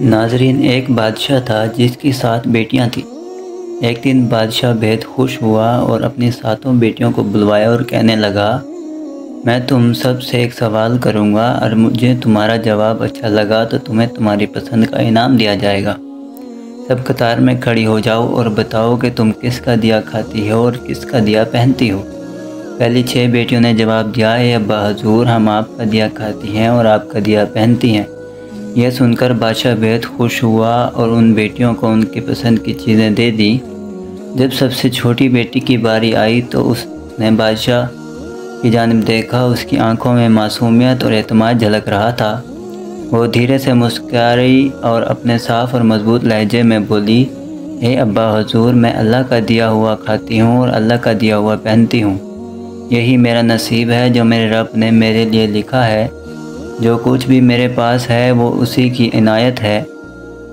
ناظرین، ایک بادشاہ تھا جس کی 7 بیٹیاں تھیں۔ ایک دن بادشاہ بہت خوش ہوا اور اپنی 7 بیٹیوں کو بلوایا اور کہنے لگا، میں تم سب سے ایک سوال کروں گا اور مجھے تمہارا جواب اچھا لگا تو تمہیں تمہاری پسند کا انعام دیا جائے گا۔ سب قطار میں کھڑی ہو جاؤ اور بتاؤ کہ تم کس کا دیا کھاتی ہو اور کس کا دیا پہنتی ہو۔ پہلی 6 بیٹیوں نے جواب دیا، اے ابا حضور، ہم آپ کا دیا کھاتی ہیں اور آپ کا دیا پہنتی ہیں۔ یہ سن کر بادشاہ بہت خوش ہوا اور ان بیٹیوں کو ان کی پسند کی چیزیں دے دیں۔ جب سب سے چھوٹی بیٹی کی باری آئی تو اس نے بادشاہ کی جانب دیکھا۔ اس کی آنکھوں میں معصومیت اور اعتماد جھلک رہا تھا۔ وہ دھیرے سے مسکرائی اور اپنے صاف اور مضبوط لہجے میں بولی، اے ابا حضور، میں اللہ کا دیا ہوا کھاتی ہوں اور اللہ کا دیا ہوا پہنتی ہوں۔ یہی میرا نصیب ہے جو میرے رب نے میرے لیے لکھا ہے۔ جو کچھ بھی میرے پاس ہے وہ اسی کی عنایت ہے۔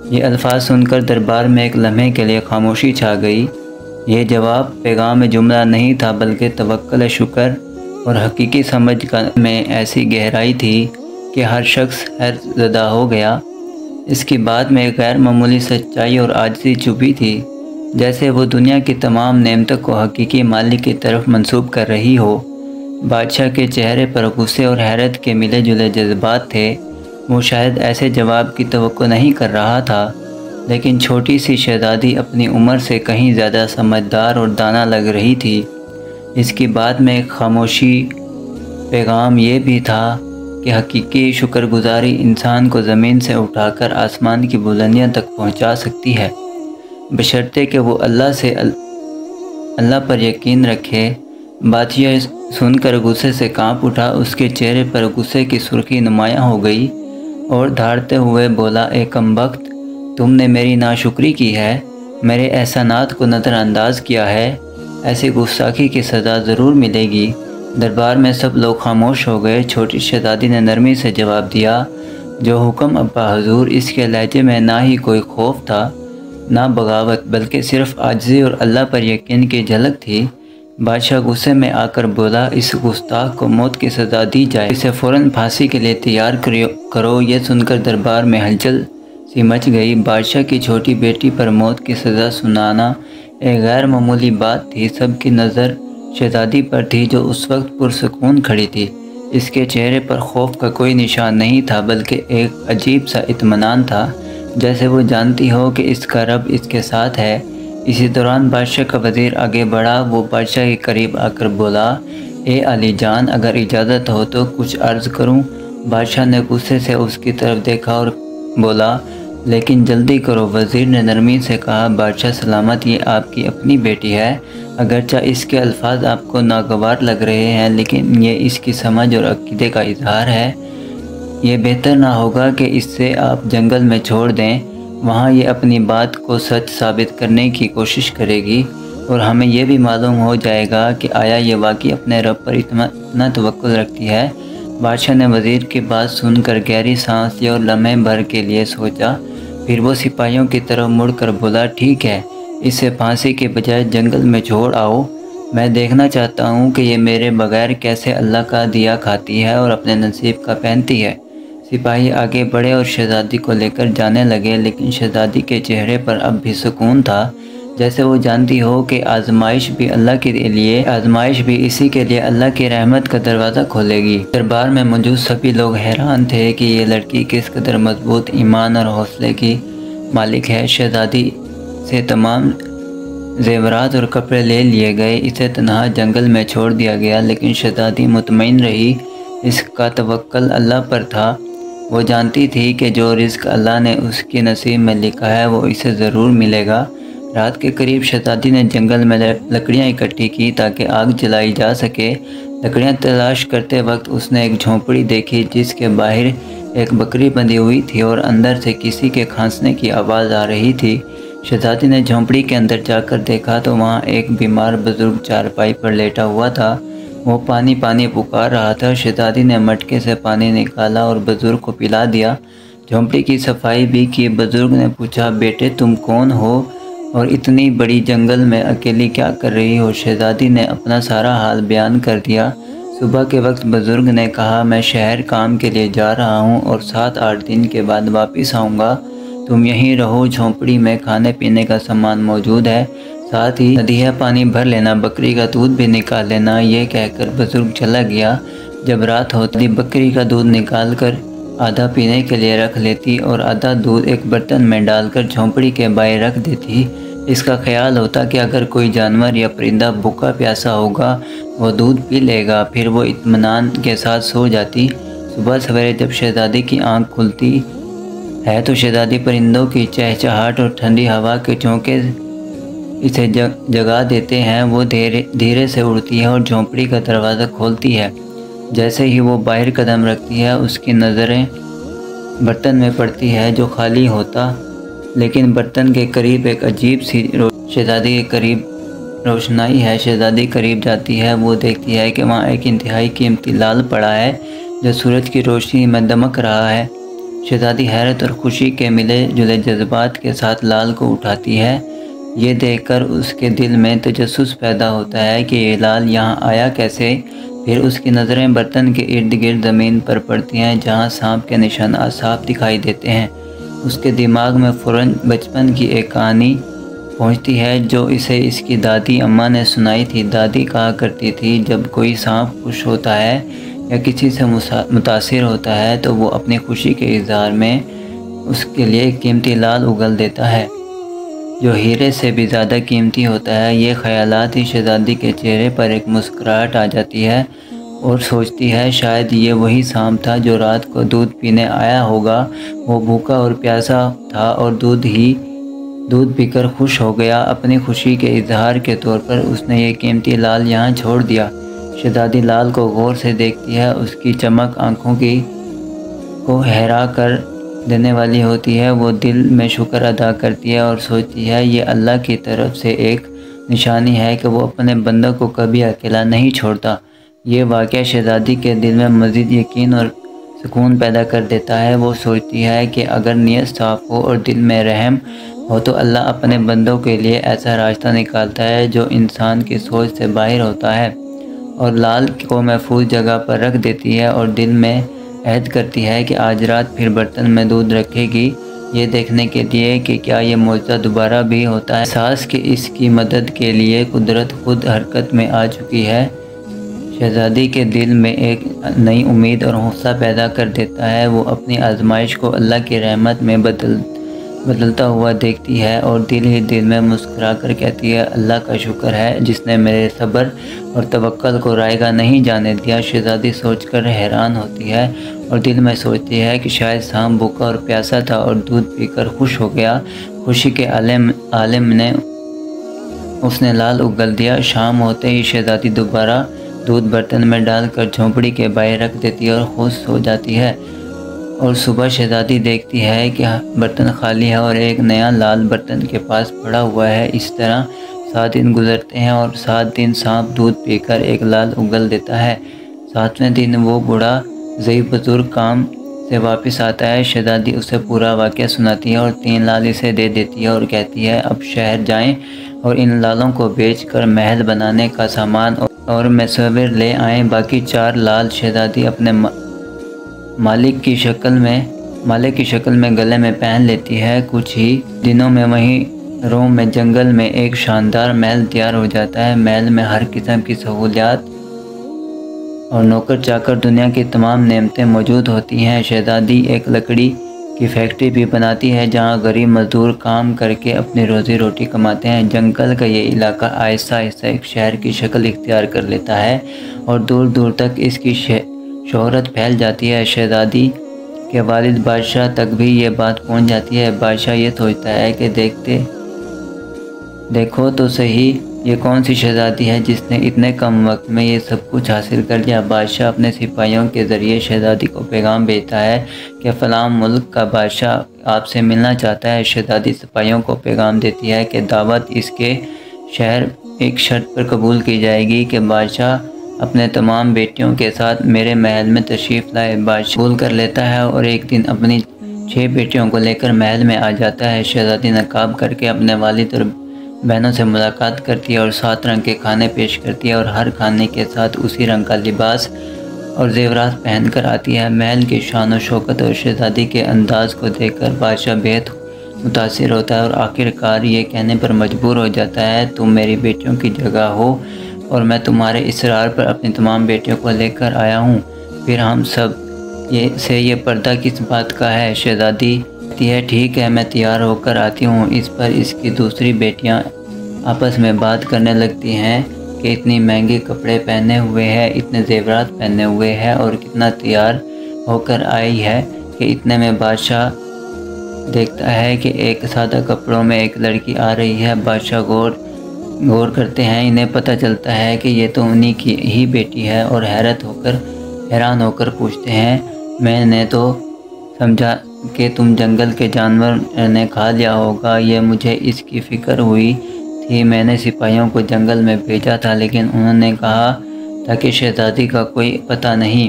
یہ الفاظ سن کر دربار میں ایک لمحے کے لیے خاموشی چھا گئی۔ یہ جواب پیغام جملہ نہیں تھا بلکہ توکل، شکر اور حقیقی سمجھ میں ایسی گہرائی تھی کہ ہر شخص حیرت زدہ ہو گیا۔ اس کی بات میں ایک غیر معمولی سچائی اور عاجزی چھپی تھی، جیسے وہ دنیا کی تمام نعمتوں کو حقیقی مالک کی طرف منسوب کر رہی ہو۔ بادشاہ کے چہرے پر غصے اور حیرت کے ملے جلے جذبات تھے۔ وہ شاید ایسے جواب کی توقع نہیں کر رہا تھا، لیکن چھوٹی سی شہزادی اپنی عمر سے کہیں زیادہ سمجھدار اور دانا لگ رہی تھی۔ اس کی بات میں ایک خاموشی پیغام یہ بھی تھا کہ حقیقی شکر گزاری انسان کو زمین سے اٹھا کر آسمان کی بلندیاں تک پہنچا سکتی ہے، بشرطے کہ وہ اللہ پر یقین رکھے۔ بادشاہ سن کر غصے سے کانپ اٹھا۔ اس کے چہرے پر غصے کی سرخی نمایاں ہو گئی اور دھاڑتے ہوئے بولا، اے کم بخت، تم نے میری ناشکری کی ہے، میرے احسانات کو نظر انداز کیا ہے۔ ایسی گستاخی کی سزا ضرور ملے گی۔ دربار میں سب لوگ خاموش ہو گئے۔ چھوٹی شہزادی نے نرمی سے جواب دیا، جو حکم ابا حضور۔ اس کے لہجے میں نہ ہی کوئی خوف تھا نہ بغاوت، بلکہ صرف عاجزی اور اللہ پر یقین کی جھلک تھی۔ بادشاہ غصے میں آ کر بولا، اس گستاخ کو موت کی سزا دی جائے، اسے فوراً پھانسی کے لیے تیار کرو۔ یہ سن کر دربار میں ہلچل سی مچ گئی۔ بادشاہ کی چھوٹی بیٹی پر موت کی سزا سنانا ایک غیر معمولی بات تھی۔ سب کی نظر شہزادی پر تھی جو اس وقت پرسکون کھڑی تھی۔ اس کے چہرے پر خوف کا کوئی نشان نہیں تھا بلکہ ایک عجیب سا اطمینان تھا، جیسے وہ جانتی ہو کہ اس کا رب اس کے ساتھ ہے۔ اسی دوران بادشاہ کا وزیر آگے بڑھا۔ وہ بادشاہ کے قریب آ کر بولا، اے علی جان، اگر اجازت ہو تو کچھ عرض کروں۔ بادشاہ نے غصے سے اس کی طرف دیکھا اور بولا، لیکن جلدی کرو۔ وزیر نے نرمی سے کہا، بادشاہ سلامت، یہ آپ کی اپنی بیٹی ہے۔ اگرچہ اس کے الفاظ آپ کو ناگوار لگ رہے ہیں، لیکن یہ اس کی سمجھ اور عقیدے کا اظہار ہے۔ یہ بہتر نہ ہوگا کہ اس سے آپ جنگل میں چھوڑ دیں۔ وہاں یہ اپنی بات کو سچ ثابت کرنے کی کوشش کرے گی اور ہمیں یہ بھی معلوم ہو جائے گا کہ آیا یہ واقعی اپنے رب پر اتنا توکل رکھتی ہے۔ بادشاہ نے وزیر کی بات سن کر گہری سانس لی اور لمحے بھر کے لیے سوچا۔ پھر وہ سپاہیوں کی طرف مڑ کر بولا، ٹھیک ہے، اسے پھانسی کے بجائے جنگل میں چھوڑ آؤ۔ میں دیکھنا چاہتا ہوں کہ یہ میرے بغیر کیسے اللہ کا دیا کھاتی ہے اور اپنے نصیب کا پہنتی ہے۔ سپاہی آگے بڑھے اور شہزادی کو لے کر جانے لگے، لیکن شہزادی کے چہرے پر اب بھی سکون تھا، جیسے وہ جانتی ہو کہ آزمائش بھی اسی کے لیے اللہ کی رحمت کا دروازہ کھولے گی۔ دربار میں موجود سبھی لوگ حیران تھے کہ یہ لڑکی کس قدر مضبوط ایمان اور حوصلے کی مالک ہے۔ شہزادی سے تمام زیورات اور کپڑے لے لیے گئے۔ اسے تنہا جنگل میں چھوڑ دیا گیا، لیکن شہزادی مطمئن رہی۔ اس کا توکل اللہ پر تھا۔ وہ جانتی تھی کہ جو رزق اللہ نے اس کے نصیب میں لکھا ہے وہ اسے ضرور ملے گا۔ رات کے قریب شہزادی نے جنگل میں لکڑیاں اکٹھی کی تاکہ آگ جلائی جا سکے۔ لکڑیاں تلاش کرتے وقت اس نے ایک جھونپڑی دیکھی جس کے باہر ایک بکری بندھی ہوئی تھی اور اندر سے کسی کے کھانسنے کی آواز آ رہی تھی۔ شہزادی نے جھونپڑی کے اندر جا کر دیکھا تو وہاں ایک بیمار بزرگ چارپائی پر لیٹا ہوا تھا۔ وہ پانی پانی پکار رہا تھا۔ شہزادی نے مٹکے سے پانی نکالا اور بزرگ کو پلا دیا۔ جھونپڑی کی صفائی بھی کی۔ بزرگ نے پوچھا، بیٹے تم کون ہو اور اتنی بڑی جنگل میں اکیلی کیا کر رہی ہو؟ شہزادی نے اپنا سارا حال بیان کر دیا۔ صبح کے وقت بزرگ نے کہا، میں شہر کام کے لیے جا رہا ہوں اور 7-8 دن کے بعد واپس آؤں گا۔ تم یہیں رہو، جھونپڑی میں کھانے پینے کا سامان موجود ہے، ساتھ ہی ندیہ پانی بھر لینا، بکری کا دودھ بھی نکال لینا۔ یہ کہہ کر بزرگ چلا گیا۔ جب رات ہوتی بکری کا دودھ نکال کر آدھا پینے کے لیے رکھ لیتی اور آدھا دودھ ایک برتن میں ڈال کر جھونپڑی کے باہر رکھ دیتی۔ اس کا خیال ہوتا کہ اگر کوئی جانور یا پرندہ بھوکا پیاسا ہوگا وہ دودھ پی لے گا، پھر وہ اطمینان کے ساتھ سو جاتی۔ صبح سویرے جب شہزادی کی آنکھ کھلتی ہے تو شہزادی پرندوں کی چہچہاہٹ اور ٹھنڈی ہوا کے جھونکے اسے جگا دیتے ہیں۔ وہ دھیرے سے اڑتی ہے اور جھونپڑی کا دروازہ کھولتی ہے۔ جیسے ہی وہ باہر قدم رکھتی ہے اس کی نظریں برتن میں پڑتی ہے جو خالی ہوتا، لیکن برتن کے قریب ایک عجیب سی شہزادی کے قریب روشنائی ہے۔ شہزادی قریب جاتی ہے، وہ دیکھتی ہے کہ وہاں ایک انتہائی قیمتی لال پڑا ہے جو سورج کی روشنی میں دمک رہا ہے۔ شہزادی حیرت اور خوشی کے ملے جلے جذبات کے ساتھ لال کو اٹھاتی ہے۔ یہ دیکھ کر اس کے دل میں تجسس پیدا ہوتا ہے کہ یہ لال یہاں آیا کیسے۔ پھر اس کی نظریں برتن کے ارد گرد زمین پر پڑتی ہیں جہاں سانپ کے نشانات صاف دکھائی دیتے ہیں۔ اس کے دماغ میں فوراً بچپن کی ایک کہانی پہنچتی ہے جو اسے اس کی دادی اماں نے سنائی تھی۔ دادی کہا کرتی تھی جب کوئی سانپ خوش ہوتا ہے یا کسی سے متاثر ہوتا ہے تو وہ اپنی خوشی کے اظہار میں اس کے لیے ایک قیمتی لال اگل دیتا ہے جو ہیرے سے بھی زیادہ قیمتی ہوتا ہے۔ یہ خیالات ہی شہزادی کے چہرے پر ایک مسکراہٹ آ جاتی ہے اور سوچتی ہے شاید یہ وہی سانپ تھا جو رات کو دودھ پینے آیا ہوگا۔ وہ بھوکا اور پیاسا تھا اور دودھ پی کر خوش ہو گیا۔ اپنی خوشی کے اظہار کے طور پر اس نے یہ قیمتی لال یہاں چھوڑ دیا۔ شہزادی لال کو غور سے دیکھتی ہے، اس کی چمک آنکھوں کو حیرا کر دینے والی ہوتی ہے۔ وہ دل میں شکر ادا کرتی ہے اور سوچتی ہے یہ اللہ کی طرف سے ایک نشانی ہے کہ وہ اپنے بندوں کو کبھی اکیلا نہیں چھوڑتا۔ یہ واقعہ شہزادی کے دل میں مزید یقین اور سکون پیدا کر دیتا ہے۔ وہ سوچتی ہے کہ اگر نیت صاف ہو اور دل میں رحم ہو تو اللہ اپنے بندوں کے لیے ایسا راستہ نکالتا ہے جو انسان کی سوچ سے باہر ہوتا ہے، اور لال کو محفوظ جگہ پر رکھ دیتی ہے اور دل میں عہد کرتی ہے کہ آج رات پھر برتن میں دودھ رکھے گی، یہ دیکھنے کے لیے کہ کیا یہ معجزہ دوبارہ بھی ہوتا ہے۔ احساس کہ اس کی مدد کے لیے قدرت خود حرکت میں آ چکی ہے شہزادی کے دل میں ایک نئی امید اور حوصلہ پیدا کر دیتا ہے۔ وہ اپنی آزمائش کو اللہ کی رحمت میں بدلتا ہوا دیکھتی ہے اور دل ہی دل میں مسکرا کر کہتی ہے اللہ کا شکر ہے جس نے میرے صبر اور توکل کو رائیگاں نہیں جانے دیا۔ شہزادی سوچ کر حیران ہوتی ہے اور دل میں سوچتی ہے کہ شاید سانپ بھوکا اور پیاسا تھا اور دودھ پی کر خوش ہو گیا۔ خوشی کے عالم نے اس نے لال اگل دیا۔ شام ہوتے ہی شہزادی دوبارہ دودھ برتن میں ڈال کر جھونپڑی کے باہر رکھ دیتی ہے اور خوش ہو جاتی ہے، اور صبح شہزادی دیکھتی ہے کہ برتن خالی ہے اور ایک نیا لال برتن کے پاس پڑا ہوا ہے۔ اس طرح 7 دن گزرتے ہیں اور 7 دن سانپ دودھ پی کر ایک لال اگل دیتا ہے۔ 7ویں دن وہ بوڑھا ضعیف بزرگ کام سے واپس آتا ہے۔ شہزادی اسے پورا واقعہ سناتی ہے اور 3 لال اسے دے دیتی ہے اور کہتی ہے اب شہر جائیں اور ان لالوں کو بیچ کر محل بنانے کا سامان اور مصور لے آئیں۔ باقی 4 لال شہزادی اپنے مالک کی شکل میں گلے میں پہن لیتی ہے۔ کچھ ہی دنوں میں وہیں روم میں جنگل میں ایک شاندار محل تیار ہو جاتا ہے۔ محل میں ہر قسم کی سہولیات اور نوکر چاکر دنیا کی تمام نعمتیں موجود ہوتی ہیں۔ شہزادی ایک لکڑی کی فیکٹری بھی بناتی ہے جہاں غریب مزدور کام کر کے اپنی روزی روٹی کماتے ہیں۔ جنگل کا یہ علاقہ آہستہ آہستہ ایک شہر کی شکل اختیار کر لیتا ہے اور دور دور تک اس کی شہرت پھیل جاتی ہے۔ شہزادی کے والد بادشاہ تک بھی یہ بات پہنچ جاتی ہے۔ بادشاہ یہ سوچتا ہے کہ دیکھو تو صحیح یہ کون سی شہزادی ہے جس نے اتنے کم وقت میں یہ سب کچھ حاصل کر لیا۔ بادشاہ اپنے سپاہیوں کے ذریعے شہزادی کو پیغام بھیجتا ہے کہ فلاں ملک کا بادشاہ آپ سے ملنا چاہتا ہے۔ شہزادی سپاہیوں کو پیغام دیتی ہے کہ دعوت اس کے شہر ایک شرط پر قبول کی جائے گی کہ بادشاہ اپنے تمام بیٹیوں کے ساتھ میرے محل میں تشریف لائے۔ بادشاہ قبول کر لیتا ہے اور ایک دن اپنی 6 بیٹیوں کو لے کر محل میں آ جاتا ہے۔ شہزادی نقاب کر کے اپنے والد اور بہنوں سے ملاقات کرتی ہے اور 7 رنگ کے کھانے پیش کرتی ہے اور ہر کھانے کے ساتھ اسی رنگ کا لباس اور زیورات پہن کر آتی ہے۔ محل کی شان و شوکت اور شہزادی کے انداز کو دیکھ کر بادشاہ بہت متاثر ہوتا ہے اور آخرکار یہ کہنے پر مجبور ہو جاتا ہے تم میری بیٹیوں کی جگہ ہو اور میں تمہارے اصرار پر اپنی تمام بیٹیوں کو لے کر آیا ہوں۔ پھر ہم سب یہ پردہ کس بات کا ہے؟ شہزادی کہتی ہے ٹھیک ہے میں تیار ہو کر آتی ہوں۔ اس پر اس کی دوسری بیٹیاں آپس میں بات کرنے لگتی ہیں کہ اتنی مہنگے کپڑے پہنے ہوئے ہے، اتنے زیورات پہنے ہوئے ہے اور کتنا تیار ہو کر آئی ہے کہ اتنے میں بادشاہ دیکھتا ہے کہ ایک سادہ کپڑوں میں ایک لڑکی آ رہی ہے۔ بادشاہ غور کرتے ہیں، انہیں پتہ چلتا ہے کہ یہ تو انہی کی ہی بیٹی ہے اور حیران ہو کر پوچھتے ہیں میں نے تو سمجھا کہ تم جنگل کے جانور نے کھا لیا ہوگا، یہ مجھے اس کی فکر ہوئی تھی۔ میں نے سپاہیوں کو جنگل میں بھیجا تھا لیکن انہوں نے کہا تھا کہ شہزادی کا کوئی پتہ نہیں،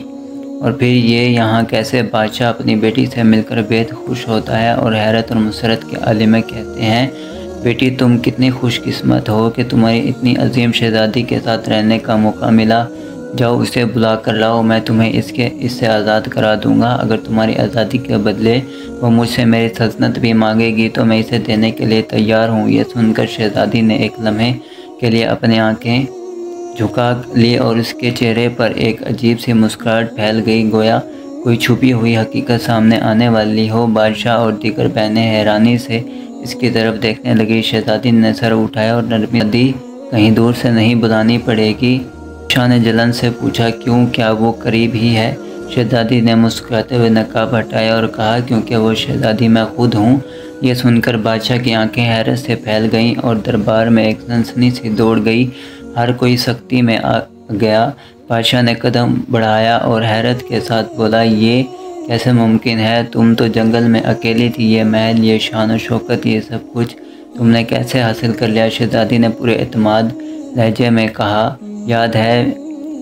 اور پھر یہ یہاں کیسے؟ بادشاہ اپنی بیٹی سے مل کر بہت خوش ہوتا ہے اور حیرت اور مسرت کے عالم میں کہتے ہیں بیٹی تم کتنی خوش قسمت ہو کہ تمہاری اتنی عظیم شہزادی کے ساتھ رہنے کا موقع ملا۔ جاؤ اسے بلا کر لاؤ، میں تمہیں اس سے آزاد کرا دوں گا۔ اگر تمہاری آزادی کے بدلے وہ مجھ سے میری سلطنت بھی مانگے گی تو میں اسے دینے کے لیے تیار ہوں۔ یہ سن کر شہزادی نے ایک لمحے کے لیے اپنی آنکھیں جھکا لی اور اس کے چہرے پر ایک عجیب سی مسکراہٹ پھیل گئی، گویا کوئی چھپی ہوئی حقیقت سامنے آنے والی ہو۔ بادشاہ اور دیگر بہنیں حیرانی سے اس کی طرف دیکھنے لگی۔ شہزادی نے سر اٹھایا اور نرمی دی کہیں دور سے نہیں بلانی پڑے گی۔ بادشاہ نے جلن سے پوچھا کیوں، کیا وہ قریب ہی ہے؟ شہزادی نے مسکراتے ہوئے نقاب ہٹایا اور کہا کیونکہ وہ شہزادی میں خود ہوں۔ یہ سن کر بادشاہ کی آنکھیں حیرت سے پھیل گئیں اور دربار میں ایک سنسنی سی دوڑ گئی، ہر کوئی سختی میں آ گیا۔ بادشاہ نے قدم بڑھایا اور حیرت کے ساتھ بولا یہ کیسے ممکن ہے؟ تم تو جنگل میں اکیلی تھی، یہ محل، یہ شان و شوکت، یہ سب کچھ تم نے کیسے حاصل کر لیا؟ شہزادی نے پورے اعتماد لہجے میں کہا یاد ہے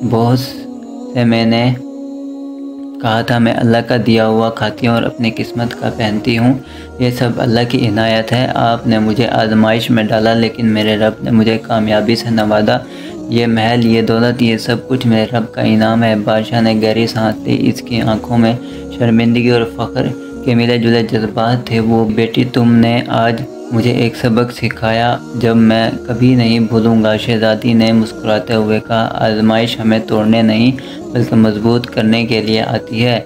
بہت سے میں نے کہا تھا میں اللہ کا دیا ہوا کھاتی ہوں اور اپنی قسمت کا پہنتی ہوں، یہ سب اللہ کی عنایت ہے۔ آپ نے مجھے آزمائش میں ڈالا لیکن میرے رب نے مجھے کامیابی سے نوازا، یہ محل، یہ دولت، یہ سب کچھ میرے رب کا انعام ہے۔ بادشاہ نے گہری سانس لی، اس کی آنکھوں میں شرمندگی اور فخر کے ملے جلے جذبات تھے۔ وہ بیٹی تم نے آج مجھے ایک سبق سکھایا جب میں کبھی نہیں بھولوں گا۔ شہزادی نے مسکراتے ہوئے کہا آزمائش ہمیں توڑنے نہیں بلکہ مضبوط کرنے کے لیے آتی ہے۔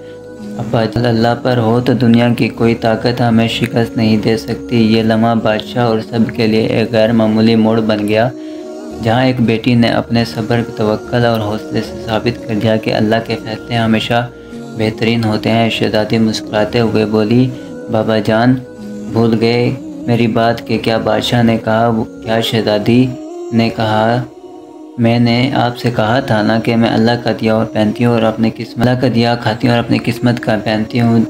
ابا جل اللہ پر ہو تو دنیا کی کوئی طاقت ہمیں شکست نہیں دے سکتی۔ یہ لمحہ بادشاہ اور سب کے لیے ایک غیر معمولی موڑ بن گیا، جہاں ایک بیٹی نے اپنے صبر، توکل اور حوصلے سے ثابت کر دیا کہ اللہ کے فیصلے ہمیشہ بہترین ہوتے ہیں۔ شہزادی مسکراتے ہوئے بولی بابا جان بھول گئے میری بات کہ کیا؟ بادشاہ نے کہا کیا؟ شہزادی نے کہا میں نے آپ سے کہا تھا نا کہ میں اللہ کا دیا اور پہنتی ہوں اور اپنی قسمت، اللہ کا دیا کھاتی ہوں اور اپنی قسمت کا پہنتی ہوں۔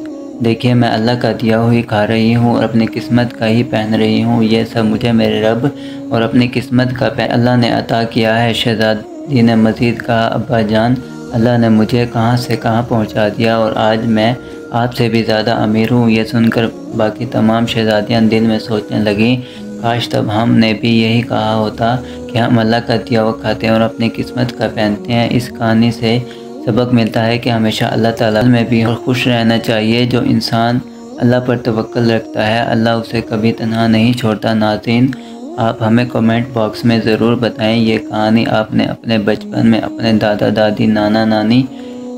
دیکھیے میں اللہ کا دیا ہوئی کھا رہی ہوں اور اپنی قسمت کا ہی پہن رہی ہوں، یہ سب مجھے میرے رب اور اپنی قسمت کا اللہ نے عطا کیا ہے۔ شہزادی نے مزید کہا ابا جان اللہ نے مجھے کہاں سے کہاں پہنچا دیا اور آج میں آپ سے بھی زیادہ امیر ہوں۔ یہ سن کر باقی تمام شہزادیاں دل میں سوچنے لگیں کاش تب ہم نے بھی یہی کہا ہوتا کہ ہم اللہ کا دیا ہوا کھاتے ہیں اور اپنی قسمت کا پہنتے ہیں۔ اس کہانی سے سبق ملتا ہے کہ ہمیشہ اللہ تعالیٰ میں بھی اور خوش رہنا چاہیے۔ جو انسان اللہ پر توکل رکھتا ہے اللہ اسے کبھی تنہا نہیں چھوڑتا۔ ناظرین آپ ہمیں کمنٹ باکس میں ضرور بتائیں یہ کہانی آپ نے اپنے بچپن میں اپنے دادا دادی، نانا نانی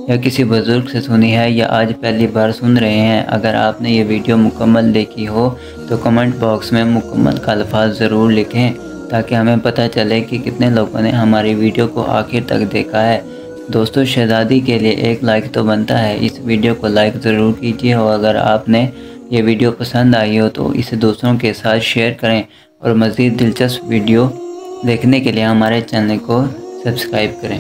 یا کسی بزرگ سے سنی ہے یا آج پہلی بار سن رہے ہیں؟ اگر آپ نے یہ ویڈیو مکمل دیکھی ہو تو کمنٹ باکس میں مکمل کا الفاظ ضرور لکھیں تاکہ ہمیں پتہ چلے کہ کتنے لوگوں نے ہماری ویڈیو کو آخر تک دیکھا ہے۔ دوستو شہزادی کے لیے ایک لائک تو بنتا ہے، اس ویڈیو کو لائک ضرور کیجیے اور اگر آپ نے یہ ویڈیو پسند آئی ہو تو اسے دوستوں کے ساتھ شیئر کریں اور مزید دلچسپ ویڈیو دیکھنے کے لیے ہمارے چینل کو سبسکرائب کریں۔